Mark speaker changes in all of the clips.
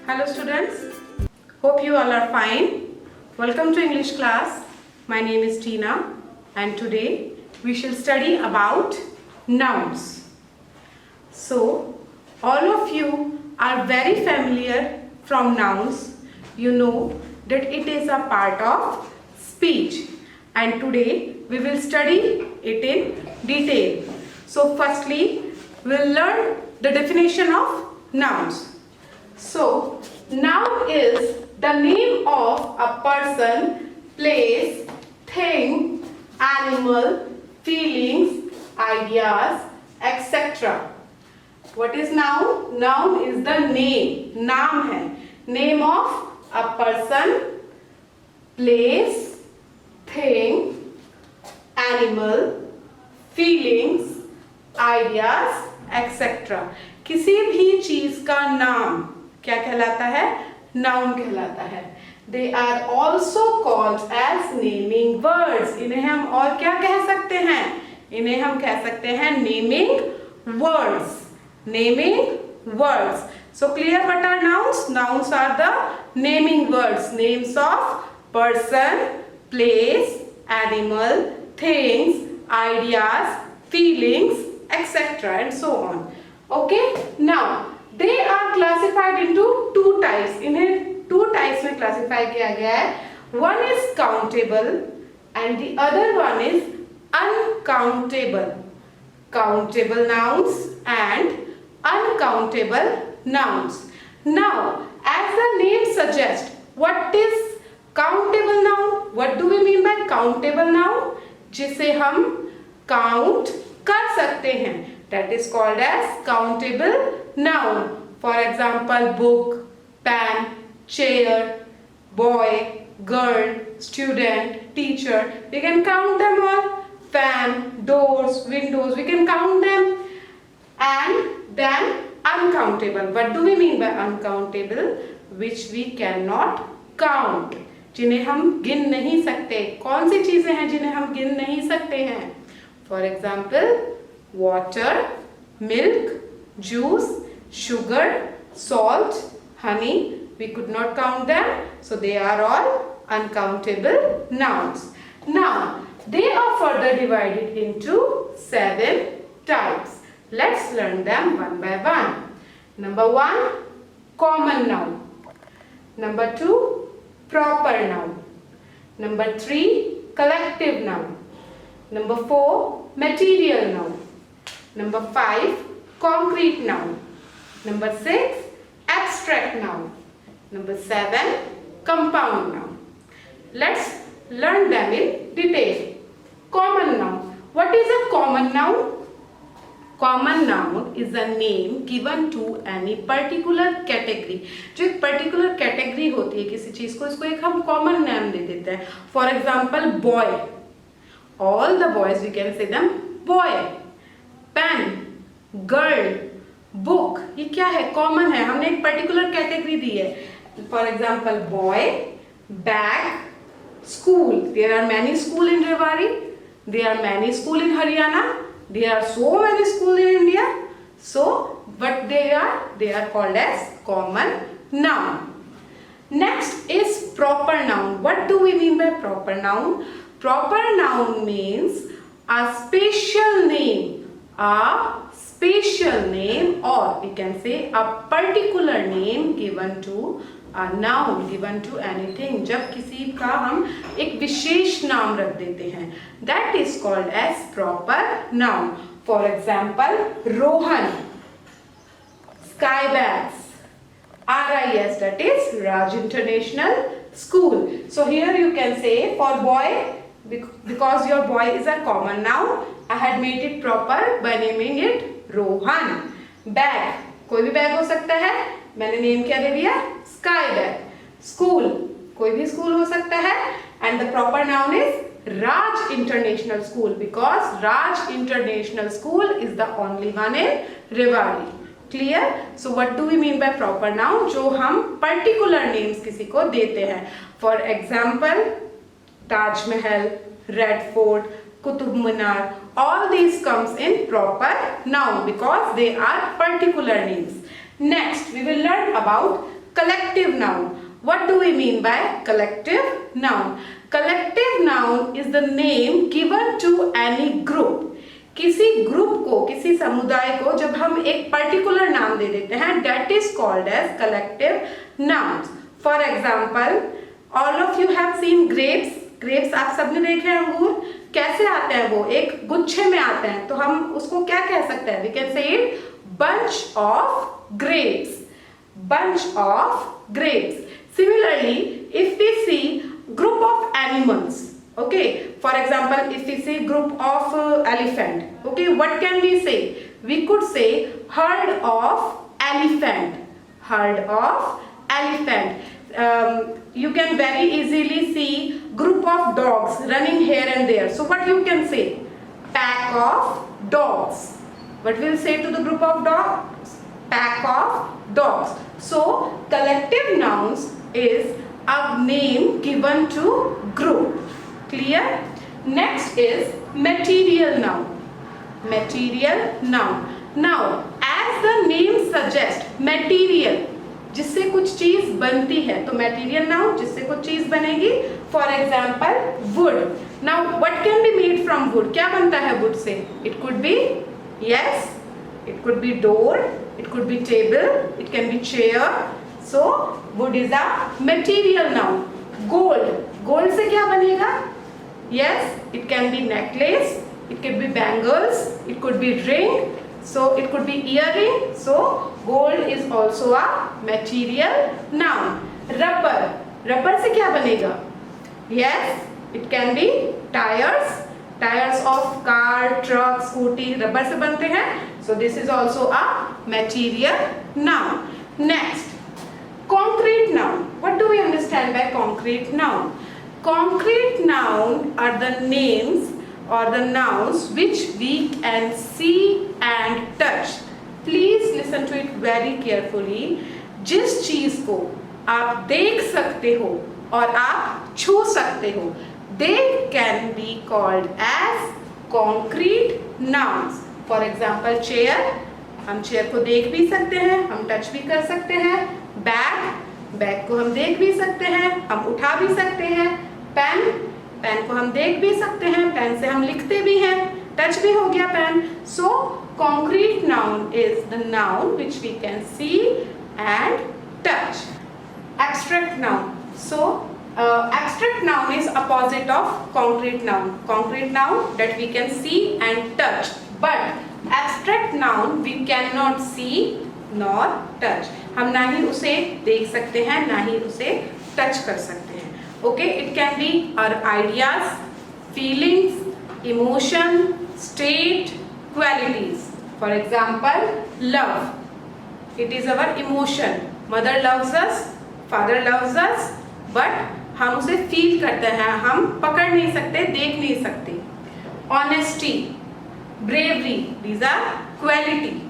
Speaker 1: Hello students, hope you all are fine. Welcome to English class. My name is Tina and today we shall study about nouns. So, all of you are very familiar from nouns. You know that it is a part of speech and today we will study it in detail. So, firstly, we will learn the definition of nouns. So, noun is the name of a person, place, thing, animal, feelings, ideas, etc. What is noun? Noun is the name. नाम है. Name of a person, place, thing, animal, feelings, ideas, etc. किसी भी चीज का नाम क्या कहलाता है? नाउन कहलाता है. They are also called as naming words. इन्हें हम और क्या कह सकते हैं? इन्हें हम कह सकते हैं naming words. Naming words. So clear what are nouns? Nouns are the naming words. Names of person, place, animal, things, ideas, feelings, etc. and so on. Okay? Now they are classified into two types. इन्हें two types में classify किया गया है. One is countable and the other one is uncountable. Countable nouns and uncountable nouns. Now, as the name suggests, what is countable noun? What do we mean by countable noun? जिसे हम count कर सकते हैं. That is called as countable noun. For example, book, pen, chair, boy, girl, student, teacher. We can count them all. Fan, doors, windows. We can count them. And then uncountable. What do we mean by uncountable? Which we cannot count. जिन्हें हम गिन नहीं सकते. कौन सी चीजें हैं जिन्हें हम गिन नहीं सकते हैं? For example, water, milk, juice, sugar, salt, honey. We could not count them, so they are all uncountable nouns. Now, they are further divided into 7 types. Let's learn them one by one. Number 1, common noun. Number 2, proper noun. Number 3, collective noun. Number 4, material noun. Number 5, concrete noun. Number 6, abstract noun. Number 7, compound noun. Let's learn them in detail. Common noun. What is a common noun? Common noun is a name given to any particular category. जो एक particular category होती है किसी चीज को, इसको एक हम common name दे देते हैं. For example, boy. All the boys we can say them boy. Pen, girl, book. ये क्या है? Common है. हमने एक particular category दी है. For example, boy, bag, school. There are many schools in Rewari. There are many schools in Haryana. There are so many schools in India. So, what they are called as common noun. Next is proper noun. What do we mean by proper noun? Proper noun means a special name. A special name, or we can say a particular name given to a noun, given to anything. जब किसी का हम एक विशेष नाम रख देते हैं, that is called as proper noun. For example, Rohan, Skybags, RIS, that is Raj International School. So here you can say for boy, because your boy is a common noun, I had made it proper by naming it Rohan. Bag, कोई भी bag हो सकता है, मैंने name क्या दे दिया? Sky bag. School, कोई भी स्कूल हो सकता है, and the proper noun is Raj International School because Raj International School is the only one in Rewari. Clear? So what do we mean by proper noun? जो हम particular names किसी को देते हैं. For example, Taj Mahal, Red Fort, Qutub Minar, all these comes in proper noun because they are particular names. Next, we will learn about collective noun. What do we mean by collective noun? Collective noun is the name given to any group. किसी group को, किसी समुदाय को जब हम एक particular नाम दे देते हैं, that is called as collective nouns. For example, all of you have seen grapes. grapes आप सबने देखे हैं अंगूर. कैसे आते हैं वो? एक गुच्छे में आते हैं, तो हम उसको क्या कह सकते हैं? We can say it bunch of grapes. Bunch of grapes. Similarly, if we see group of animals, okay, for example, if we see group of elephant, okay, what can we say? We could say herd of elephant. Herd of elephant. You can very easily see group of dogs running here and there. So what you can say? Pack of dogs. What will say to the group of dogs? Pack of dogs. So collective nouns is a name given to group. Clear? Next is material noun. Material noun. Now, as the name suggests, material, जिससे कुछ चीज बनती है, तो material noun जिससे कुछ चीज बनेगी. For example, wood. Now, what can be made from wood? क्या बनता है wood से? It could be, yes, it could be door, it could be table, it can be chair. So, wood is a material noun. Gold. Gold से क्या बनेगा? Yes, it can be necklace, it could be bangles, it could be ring, so it could be earring. So gold is also a material noun. Rubber. Rubber से क्या बनेगा? Yes, it can be tires. Tires of car, truck, scooty, rubber से बनते हैं. So this is also a material noun. Next, concrete noun. What do we understand by concrete noun? Concrete noun are the names or the nouns which we can see and touch. Please listen to it very carefully. जिस चीज को आप देख सकते हो और आप छू सकते हो, they can be called as concrete nouns. For example, chair. हम चेयर को देख भी सकते हैं, हम टच भी कर सकते हैं. बैग को हम देख भी सकते हैं, हम उठा भी सकते हैं. पेन को हम देख भी सकते हैं, पेन से हम लिखते भी हैं, टच भी हो गया pen. So concrete noun is the noun which we can see and touch. Abstract noun. So abstract noun is opposite of concrete noun. Concrete noun that we can see and touch, but abstract noun we cannot see nor touch. हम ना ही उसे देख सकते हैं, ना ही उसे touch कर सकते हैं. Okay, it can be our ideas, feelings, emotion, state, qualities. For example, love. It is our emotion. Mother loves us, father loves us, but हम उसे feel करते हैं, हम पकड़ नहीं सकते, देख नहीं सकते. Honesty, bravery, these are quality.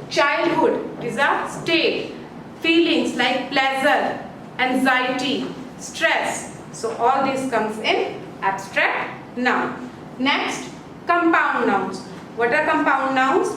Speaker 1: Childhood, these are state. Feelings like pleasure, anxiety, stress. So all this comes in abstract noun. Next, compound nouns. What are compound nouns?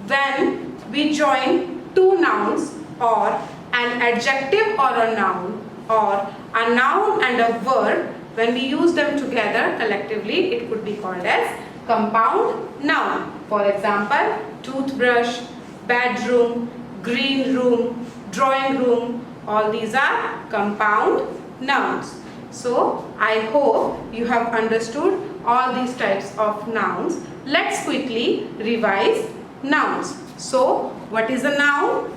Speaker 1: When we join two nouns or an adjective or a noun or a noun and a verb, when we use them together collectively, it could be called as compound noun. For example, toothbrush, bedroom, green room, drawing room, all these are compound nouns. So I hope you have understood all these types of nouns. Let's quickly revise nouns. So what is a noun?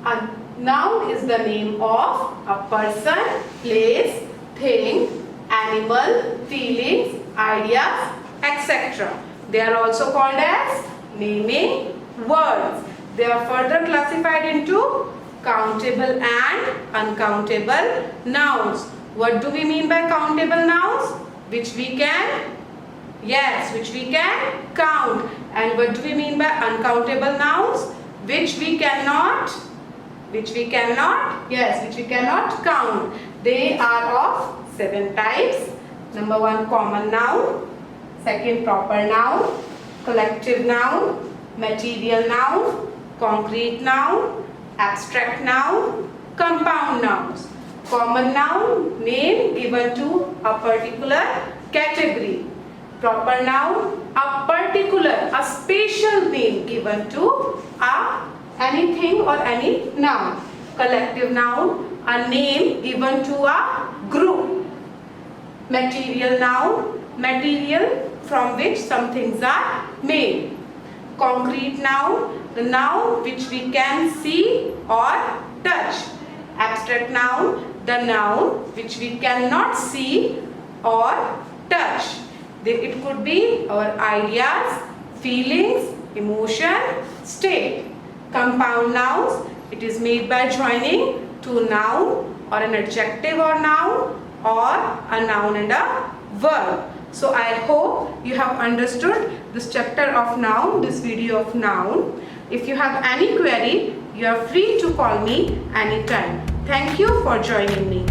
Speaker 1: A noun is the name of a person, place, thing, animal, feelings, ideas, etc. They are also called as naming words. They are further classified into countable and uncountable nouns. What do we mean by countable nouns? Which we can, yes, which we can count. And what do we mean by uncountable nouns? Which we cannot, yes, which we cannot count. They are of 7 types. Number 1, common noun. Second, proper noun. Collective noun. Material noun. Concrete noun. Abstract noun, compound nouns. Common noun, name given to a particular category. Proper noun, a particular, a special name given to anything or any noun. Collective noun, a name given to a group. Material noun, material from which some things are made. Concrete noun, the noun which we can see or touch. Abstract noun, the noun which we cannot see or touch. It could be our ideas, feelings, emotion, state. Compound nouns, it is made by joining to a noun or an adjective or noun or a noun and a verb. So I hope you have understood this chapter of noun, this video of noun. If you have any query, you are free to call me anytime. Thank you for joining me.